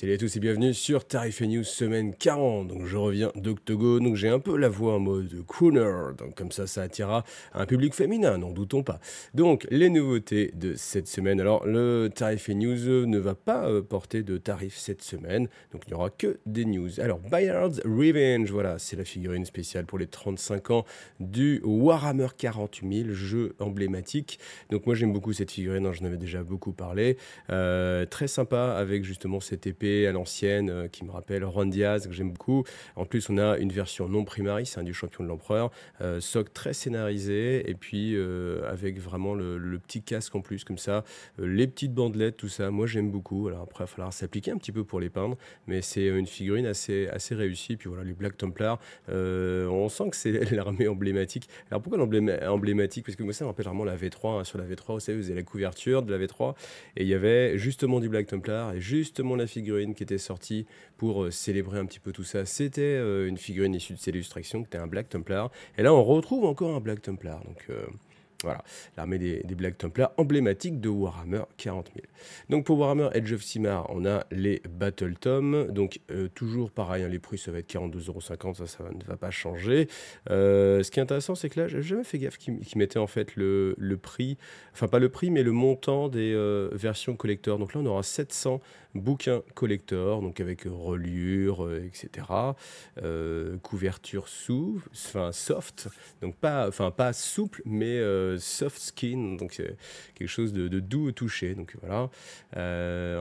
Salut à tous et bienvenue sur Tarif News semaine 40. Donc je reviens d'Octogone, donc j'ai un peu la voix en mode crooner, donc comme ça attirera un public féminin, n'en doutons pas. Donc les nouveautés de cette semaine. Alors le Tarif News ne va pas porter de tarif cette semaine, donc il n'y aura que des news. Alors Bayard's Revenge, voilà, c'est la figurine spéciale pour les 35 ans du Warhammer 40 000, jeu emblématique. Donc moi j'aime beaucoup cette figurine, hein, j'en avais déjà beaucoup parlé. Très sympa avec justement cette épée à l'ancienne qui me rappelle Juan Diaz, que j'aime beaucoup. En plus, on a une version non primaris du champion de l'empereur, soc très scénarisé, et puis avec vraiment le petit casque en plus, comme ça, les petites bandelettes, tout ça, moi j'aime beaucoup. Alors après, il va falloir s'appliquer un petit peu pour les peindre, mais c'est une figurine assez réussie. Puis voilà, les Black Templars, on sent que c'est l'armée emblématique. Alors pourquoi emblématique? Parce que moi ça me rappelle vraiment la V3, hein. Sur la V3, vous savez, vous avez la couverture de la V3, et il y avait justement du Black Templar, et justement la figurine qui était sortie pour célébrer un petit peu tout ça. C'était une figurine issue de cette illustration, qui était un Black Templar. Et là, on retrouve encore un Black Templar. Donc voilà, l'armée des Black Templars emblématique de Warhammer 40 000. Donc pour Warhammer Age of Sigmar, on a les Battle Tomes. Donc toujours pareil, hein, les prix ça va être 42,50 €, ça ne va pas changer. Ce qui est intéressant, c'est que là, j'ai jamais fait gaffe qu'ils mettaient en fait le prix, enfin pas le prix, mais le montant des versions collector. Donc là, on aura 700 bouquins collector, donc avec reliure, etc. Couverture soft, donc pas souple, mais soft skin, donc c'est quelque chose de doux au toucher. Donc voilà.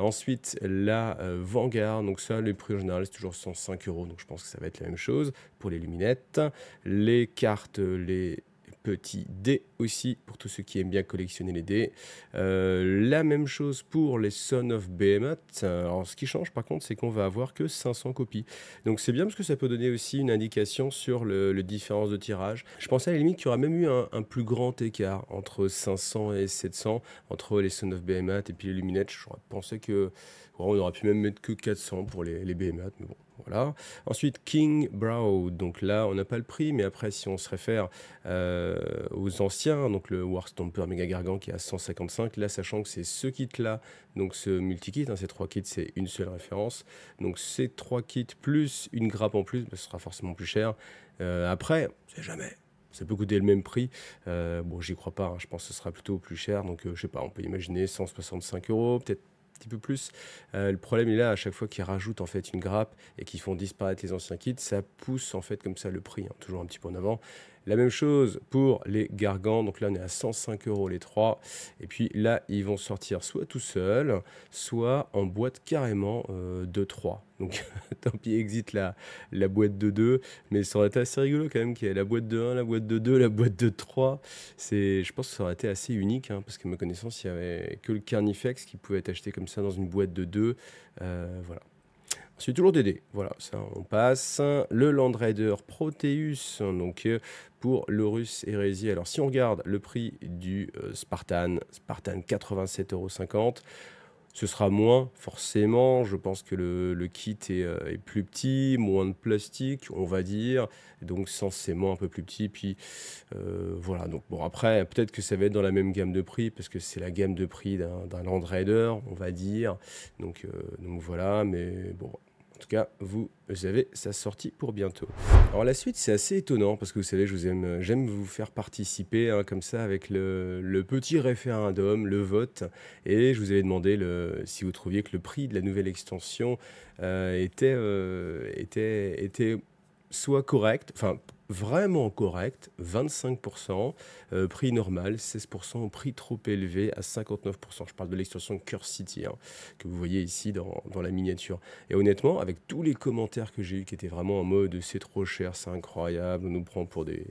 Ensuite, la Vanguard, donc ça, les prix en général, c'est toujours 105 €, donc je pense que ça va être la même chose pour les luminettes. Les cartes, les petits dés aussi, pour tous ceux qui aiment bien collectionner les dés. La même chose pour les Son of Behemoth. Alors, ce qui change par contre, c'est qu'on va avoir que 500 copies. Donc c'est bien parce que ça peut donner aussi une indication sur le différence de tirage. Je pensais à la limite qu'il y aura même eu un plus grand écart entre 500 et 700, entre les Son of Behemoth et puis les luminettes. J'aurais pensé que on aurait pu même mettre que 400 pour les Behemoth, mais bon. Voilà. Ensuite, King Brow. Donc là, on n'a pas le prix, mais après, si on se réfère aux anciens, donc le Warstomper Mega Gargant qui est à 155, là, sachant que c'est ce kit-là, donc ce multi-kit, hein, ces 3 kits, c'est une seule référence. Donc ces 3 kits plus une grappe en plus, bah, ce sera forcément plus cher. Après, c'est jamais. Ça peut coûter le même prix. Bon, j'y crois pas, hein, je pense que ce sera plutôt plus cher. Donc, je sais pas, on peut imaginer 165 €, peut-être petit peu plus. Le problème est là, à chaque fois qu'ils rajoutent en fait une grappe et qu'ils font disparaître les anciens kits, ça pousse en fait comme ça le prix, hein, toujours un petit peu en avant. La même chose pour les Gargants, donc là on est à 105 € les 3, et puis là ils vont sortir soit tout seuls, soit en boîte carrément de 3. Donc tant pis, exit la boîte de 2, mais ça aurait été assez rigolo quand même qu'il y ait la boîte de 1, la boîte de 2, la boîte de 3. Je pense que ça aurait été assez unique, hein, parce que à ma connaissance, il n'y avait que le Carnifex qui pouvait être acheté comme ça dans une boîte de 2. Voilà. Ensuite, toujours des dés. Voilà, ça on passe. Le Land Raider Proteus, donc pour l'Horus Hérésie. Alors si on regarde le prix du Spartan 87,50 €. Ce sera moins, forcément. Je pense que le kit est plus petit, moins de plastique, on va dire. Donc, censément un peu plus petit. Puis, voilà. Donc, bon, après, peut-être que ça va être dans la même gamme de prix, parce que c'est la gamme de prix d'un Land Raider, on va dire. Donc voilà. Mais bon. En tout cas, vous avez sa sortie pour bientôt. Alors la suite, c'est assez étonnant parce que vous savez, j'aime vous faire participer, hein, comme ça avec le petit référendum, le vote. Et je vous avais demandé si vous trouviez que le prix de la nouvelle extension était soit correct, enfin vraiment correct, 25%, prix normal, 16%, prix trop élevé à 59%. Je parle de l'extension Curse City, hein, que vous voyez ici dans la miniature. Et honnêtement, avec tous les commentaires que j'ai eu qui étaient vraiment en mode c'est trop cher, c'est incroyable, on nous prend pour des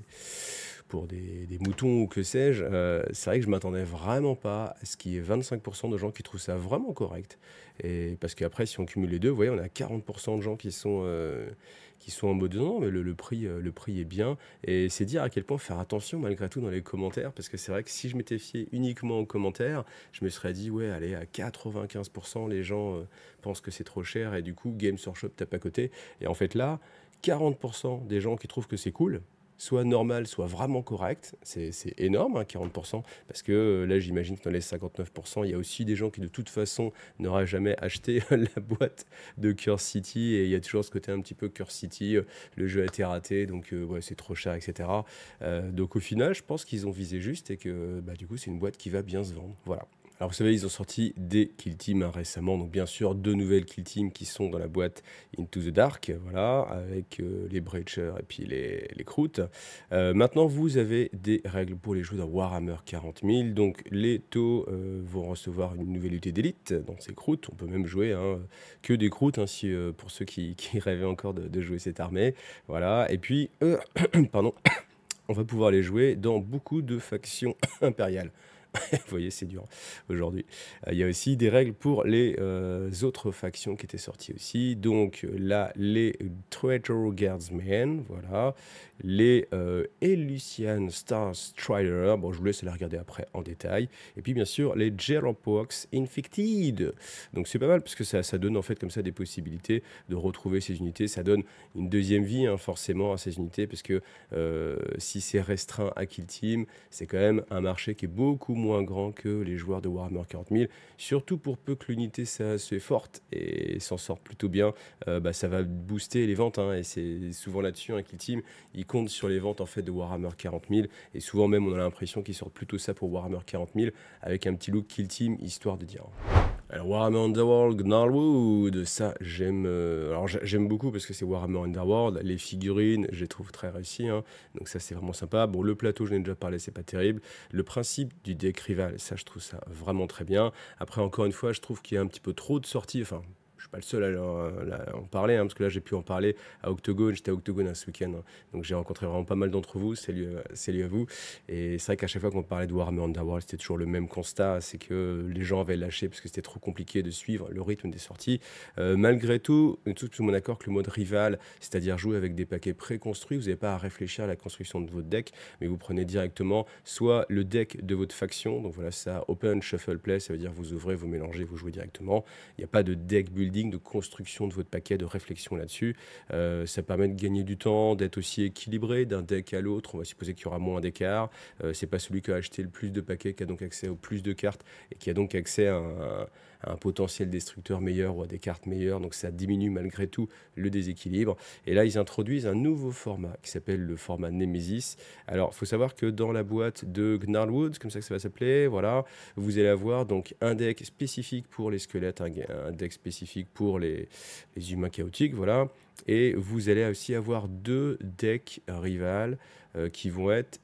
moutons ou que sais-je, c'est vrai que je m'attendais vraiment pas à ce qu'il y ait 25% de gens qui trouvent ça vraiment correct. Et parce qu'après, si on cumule les deux, vous voyez, on a 40% de gens qui sont en mode non, mais le prix est bien. Et c'est dire à quel point faire attention malgré tout dans les commentaires, parce que c'est vrai que si je m'étais fié uniquement aux commentaires, je me serais dit, ouais, allez, à 95%, les gens pensent que c'est trop cher, et du coup, Games Workshop tape à côté. Et en fait là, 40% des gens qui trouvent que c'est cool, soit normal, soit vraiment correct. C'est énorme, hein, 40%, parce que là, j'imagine que dans les 59%, il y a aussi des gens qui, de toute façon, n'auraient jamais acheté la boîte de Curse City, et il y a toujours ce côté un petit peu Curse City, le jeu a été raté, donc ouais, c'est trop cher, etc. Donc au final, je pense qu'ils ont visé juste et que bah, du coup, c'est une boîte qui va bien se vendre. Voilà. Alors vous savez, ils ont sorti des Kill Team hein, récemment, donc bien sûr deux nouvelles Kill Team qui sont dans la boîte Into the Dark, voilà, avec les Breachers et puis les Croûtes. Maintenant, vous avez des règles pour les joueurs de Warhammer 40 000, donc les taux vont recevoir une nouvelle unité d'élite dans ces Croûtes, on peut même jouer hein, que des Croûtes, hein, si, pour ceux qui rêvaient encore de jouer cette armée, voilà, et puis, pardon, on va pouvoir les jouer dans beaucoup de factions impériales. Vous voyez, c'est dur aujourd'hui. Il y a aussi des règles pour les autres factions qui étaient sorties aussi. Donc là, les Traitor Guardsmen, voilà. Les Elysian Star Strider, bon, je vous laisse les regarder après en détail. Et puis bien sûr, les Jeropox Infected. Donc c'est pas mal parce que ça donne en fait comme ça des possibilités de retrouver ces unités. Ça donne une deuxième vie hein, forcément à ces unités parce que si c'est restreint à Kill Team, c'est quand même un marché qui est beaucoup moins grand que les joueurs de Warhammer 40 000, surtout pour peu que l'unité soit forte et s'en sort plutôt bien, bah, ça va booster les ventes, hein, et c'est souvent là-dessus, hein, Kill Team, ils comptent sur les ventes en fait de Warhammer 40 000, et souvent même on a l'impression qu'ils sortent plutôt ça pour Warhammer 40 000, avec un petit look Kill Team, histoire de dire. Alors Warhammer Underworld, Gnarlwood, ça j'aime alors j'aime beaucoup parce que c'est Warhammer Underworld, les figurines je les trouve très réussies, hein, donc ça c'est vraiment sympa. Bon le plateau je n'ai déjà parlé, c'est pas terrible. Le principe du deck rival, ça je trouve ça vraiment très bien. Après encore une fois je trouve qu'il y a un petit peu trop de sorties, enfin je suis pas le seul à en parler, hein, parce que là j'ai pu en parler à Octogone, j'étais à Octogone ce week-end, hein, donc j'ai rencontré vraiment pas mal d'entre vous, salut à vous. Et c'est vrai qu'à chaque fois qu'on parlait de Warhammer Underworld, c'était toujours le même constat, c'est que les gens avaient lâché parce que c'était trop compliqué de suivre le rythme des sorties. Malgré tout le monde d'accord que le mode rival, c'est-à-dire jouer avec des paquets préconstruits, vous n'avez pas à réfléchir à la construction de votre deck, mais vous prenez directement soit le deck de votre faction, donc voilà ça, Open Shuffle Play, ça veut dire vous ouvrez, vous mélangez, vous jouez directement. Il n'y a pas de deck building, de construction de votre paquet, de réflexion là-dessus. Ça permet de gagner du temps, d'être aussi équilibré d'un deck à l'autre. On va supposer qu'il y aura moins d'écart. C'est pas celui qui a acheté le plus de paquets qui a donc accès au plus de cartes et qui a donc accès à un potentiel destructeur meilleur ou à des cartes meilleures. Donc ça diminue malgré tout le déséquilibre. Et là, ils introduisent un nouveau format qui s'appelle le format Nemesis. Alors, il faut savoir que dans la boîte de Gnarlwood, comme ça que ça va s'appeler, voilà, vous allez avoir donc un deck spécifique pour les squelettes, un deck spécifique pour les humains chaotiques, voilà. Et vous allez aussi avoir deux decks rivales qui vont être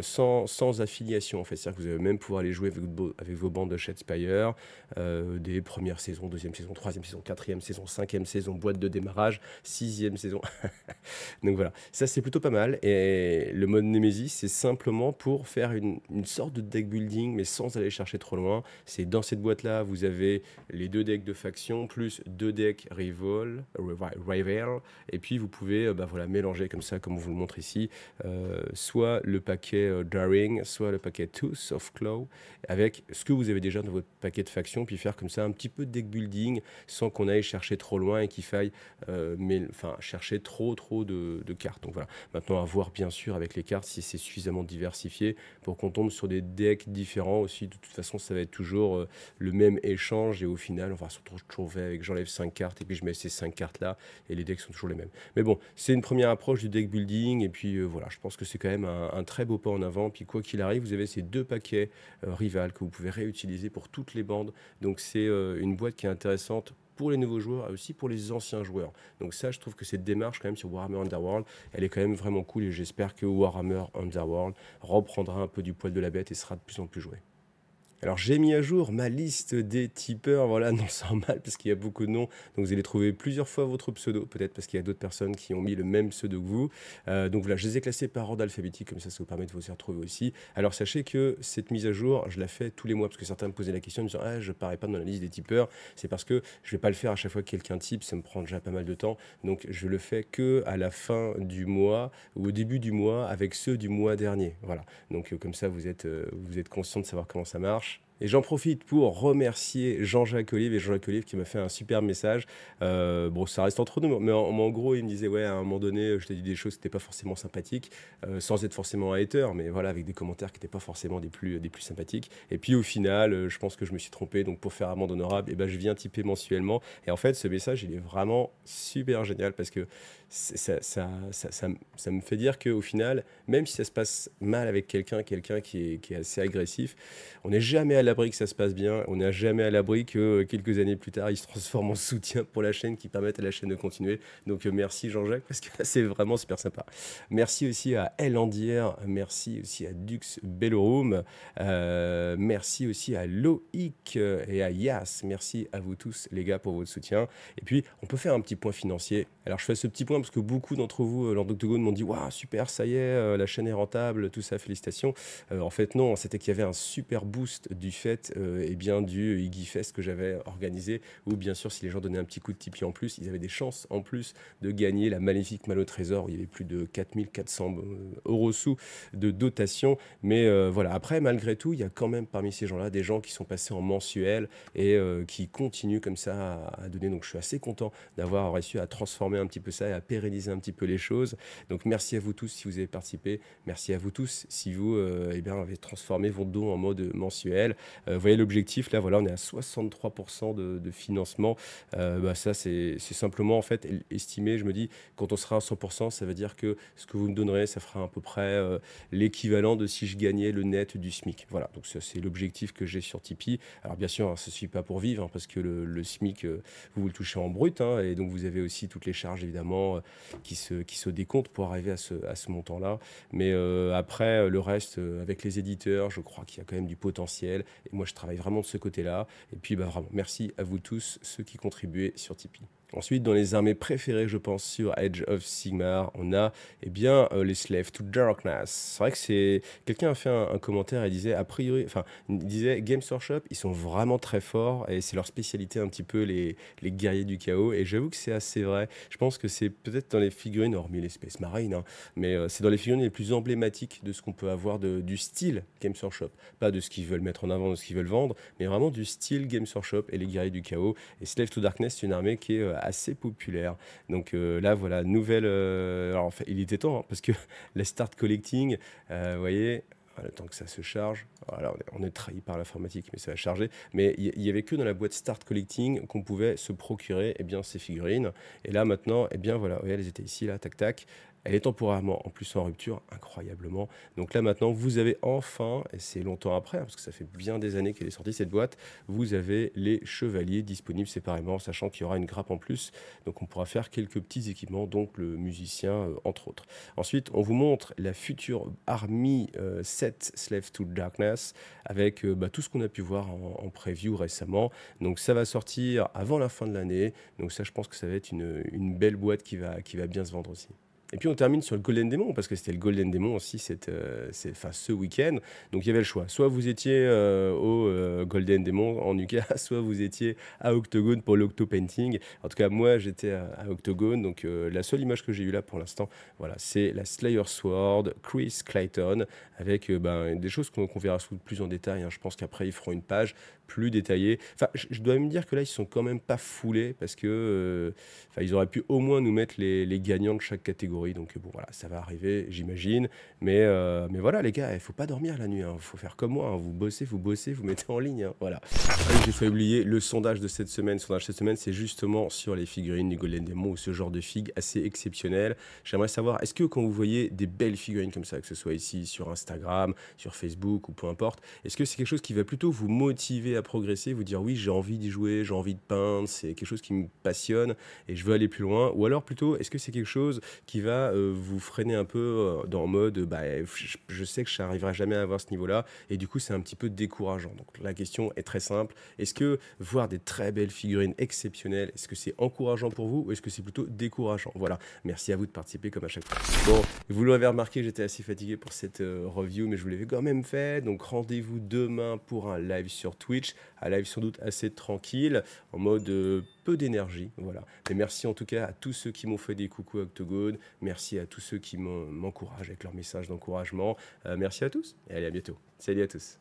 sans affiliation en fait, c'est-à-dire que vous allez même pouvoir aller jouer avec vos bandes de Shadespire, des premières saisons, deuxième saison, troisième saison, quatrième saison, cinquième saison, boîte de démarrage, sixième saison. Donc voilà, ça c'est plutôt pas mal. Et le mode Nemesis, c'est simplement pour faire une sorte de deck building, mais sans aller chercher trop loin. C'est dans cette boîte-là, vous avez les deux decks de faction, plus deux decks rival, et puis vous pouvez bah, voilà, mélanger comme ça, comme on vous le montre ici, soit le paquet Daring, soit le paquet Tooth of Claw, avec ce que vous avez déjà dans votre paquet de faction, puis faire comme ça un petit peu de deck building, sans qu'on aille chercher trop loin et qu'il faille chercher trop de cartes. Donc voilà, maintenant à voir bien sûr avec les cartes si c'est suffisamment diversifié pour qu'on tombe sur des decks différents aussi. De toute façon, ça va être toujours le même échange et au final, on va se retrouver avec j'enlève 5 cartes et puis je mets ces 5 cartes là et les decks sont toujours les mêmes. Mais bon, c'est une première approche du deck building et puis voilà, je pense que c'est quand même un très beau pas en avant. Puis quoi qu'il arrive, vous avez ces deux paquets rivales que vous pouvez réutiliser pour toutes les bandes. Donc c'est une boîte qui est intéressante pour les nouveaux joueurs et aussi pour les anciens joueurs. Donc ça, je trouve que cette démarche quand même sur Warhammer Underworld, elle est quand même vraiment cool et j'espère que Warhammer Underworld reprendra un peu du poil de la bête et sera de plus en plus joué. Alors j'ai mis à jour ma liste des tipeurs, voilà, non c'est normal parce qu'il y a beaucoup de noms, donc vous allez trouver plusieurs fois votre pseudo, peut-être parce qu'il y a d'autres personnes qui ont mis le même pseudo que vous. Donc voilà, je les ai classés par ordre alphabétique, comme ça vous permet de vous y retrouver aussi. Alors sachez que cette mise à jour, je la fais tous les mois, parce que certains me posaient la question en me disant « Ah, je ne parais pas dans la liste des tipeurs », c'est parce que je ne vais pas le faire à chaque fois que quelqu'un type, ça me prend déjà pas mal de temps, donc je le fais que à la fin du mois ou au début du mois avec ceux du mois dernier, voilà. Donc comme ça vous êtes conscient de savoir comment ça marche. Et j'en profite pour remercier Jean-Jacques Olive et Jean-Jacques Olive qui m'a fait un super message. Bon, ça reste entre nous, mais en gros, il me disait, ouais, à un moment donné, je t'ai dit des choses qui n'étaient pas forcément sympathiques, sans être forcément un hater, mais voilà, avec des commentaires qui n'étaient pas forcément des plus sympathiques. Et puis au final, je pense que je me suis trompé, donc pour faire amende honorable, eh ben, je viens tiper mensuellement. Et en fait, ce message, il est vraiment super génial parce que ça me fait dire qu'au final, même si ça se passe mal avec quelqu'un qui est assez agressif, on n'est jamais à l'abri que ça se passe bien, on n'est jamais à l'abri que quelques années plus tard, il se transforme en soutien pour la chaîne qui permette à la chaîne de continuer. Donc merci Jean-Jacques, parce que c'est vraiment super sympa. Merci aussi à El Andière, merci aussi à Dux Bellorum, merci aussi à Loïc et à Yas. Merci à vous tous les gars pour votre soutien. Et puis on peut faire un petit point financier. Alors je fais ce petit point parce que beaucoup d'entre vous lors d'Octogone m'ont dit waouh super, ça y est, la chaîne est rentable, tout ça, félicitations. En fait non, c'était qu'il y avait un super boost du fait et bien du Iggy Fest que j'avais organisé, où bien sûr si les gens donnaient un petit coup de Tipeee en plus, ils avaient des chances en plus de gagner la magnifique malle au trésor où il y avait plus de 4400 euros sous de dotation. Mais voilà, après malgré tout, il y a quand même parmi ces gens-là des gens qui sont passés en mensuel et qui continuent comme ça à donner. Donc je suis assez content d'avoir réussi à transformer un petit peu ça et à pérenniser un petit peu les choses. Donc merci à vous tous si vous avez participé. Merci à vous tous si vous eh bien, avez transformé vos dons en mode mensuel. Vous voyez l'objectif, là voilà, on est à 63% de financement. Ça c'est simplement en fait estimé, je me dis, quand on sera à 100%, ça veut dire que ce que vous me donnerez, ça fera à peu près l'équivalent de si je gagnais le net du SMIC. Voilà, donc ça c'est l'objectif que j'ai sur Tipeee. Alors bien sûr, hein, ça ne suffit pas pour vivre, hein, parce que le SMIC, vous le touchez en brut, hein, et donc vous avez aussi toutes les charges évidemment qui se décomptent pour arriver à ce montant-là. Mais après, le reste, avec les éditeurs, je crois qu'il y a quand même du potentiel. Et moi, je travaille vraiment de ce côté-là. Et puis, vraiment, merci à vous tous, ceux qui contribuaient sur Tipeee. Ensuite, dans les armées préférées, je pense, sur Age of Sigmar, on a les Slaves to Darkness. C'est vrai que c'est... Quelqu'un a fait un commentaire et disait, a priori, enfin, il disait, Games Workshop, ils sont vraiment très forts et c'est leur spécialité un petit peu, les guerriers du chaos. Et j'avoue que c'est assez vrai. Je pense que c'est peut-être dans les figurines, hormis les Space Marines, hein, mais c'est dans les figurines les plus emblématiques de ce qu'on peut avoir du style Games Workshop. Pas de ce qu'ils veulent mettre en avant, de ce qu'ils veulent vendre, mais vraiment du style Games Workshop et les guerriers du chaos. Et Slave to Darkness, c'est une armée qui est assez populaire. Donc là, voilà, nouvelle... alors, en fait, il était temps, hein, parce que la start collecting, vous voyez... Le temps que ça se charge, voilà, on est trahi par l'informatique, mais ça va charger. Mais il n'y avait que dans la boîte Start Collecting qu'on pouvait se procurer ces figurines. Et là, maintenant, voilà, voyez, elles étaient ici, là, tac, tac. Elle est temporairement en plus en rupture, incroyablement. Donc là maintenant, vous avez enfin, et c'est longtemps après, hein, parce que ça fait bien des années qu'elle est sortie cette boîte, vous avez les chevaliers disponibles séparément, sachant qu'il y aura une grappe en plus. Donc on pourra faire quelques petits équipements, donc le musicien entre autres. Ensuite, on vous montre la future Army 7 Slave to Darkness, avec tout ce qu'on a pu voir en preview récemment. Donc ça va sortir avant la fin de l'année. Donc ça, je pense que ça va être une belle boîte qui va bien se vendre aussi. Et puis on termine sur le Golden Demon, parce que c'était le Golden Demon aussi ce week-end. Donc il y avait le choix. Soit vous étiez au Golden Demon en UK, soit vous étiez à Octogone pour l'Octo-Painting. En tout cas, moi j'étais à Octogone. Donc la seule image que j'ai eue là pour l'instant, voilà, c'est la Slayer Sword, Chris Clayton, avec des choses qu'on verra plus en détail. Hein. Je pense qu'après ils feront une page plus détaillée. Enfin, je dois me dire que là ils sont quand même pas foulés, parce que ils auraient pu au moins nous mettre les gagnants de chaque catégorie. Donc bon voilà, ça va arriver, j'imagine. Mais voilà les gars, il faut pas dormir la nuit. Il faut faire comme moi. Hein. Vous bossez, vous mettez en ligne. Hein. Voilà. J'ai failli oublier le sondage de cette semaine. Le sondage de cette semaine, c'est justement sur les figurines du Golden Demon, ou ce genre de figues assez exceptionnelles. J'aimerais savoir, est-ce que quand vous voyez des belles figurines comme ça, que ce soit ici sur Instagram, sur Facebook ou peu importe, est-ce que c'est quelque chose qui va plutôt vous motiver à progresser, vous dire oui, j'ai envie d'y jouer, j'ai envie de peindre, c'est quelque chose qui me passionne et je veux aller plus loin, ou alors plutôt, est-ce que c'est quelque chose qui va vous freiner un peu dans le mode je sais que je n'arriverai jamais à avoir ce niveau-là et du coup c'est un petit peu décourageant. Donc la question est très simple, est-ce que voir des très belles figurines exceptionnelles, est-ce que c'est encourageant pour vous ou est-ce que c'est plutôt décourageant? Voilà, merci à vous de participer comme à chaque fois. Bon, vous l'avez remarqué, j'étais assez fatigué pour cette review, mais je vous l'avais quand même fait, donc rendez-vous demain pour un live sur Twitch, un live sans doute assez tranquille, en mode peu d'énergie, voilà. Mais merci en tout cas à tous ceux qui m'ont fait des coucou à Octogone, merci à tous ceux qui m'encouragent avec leurs messages d'encouragement, merci à tous et allez à bientôt. Salut à tous.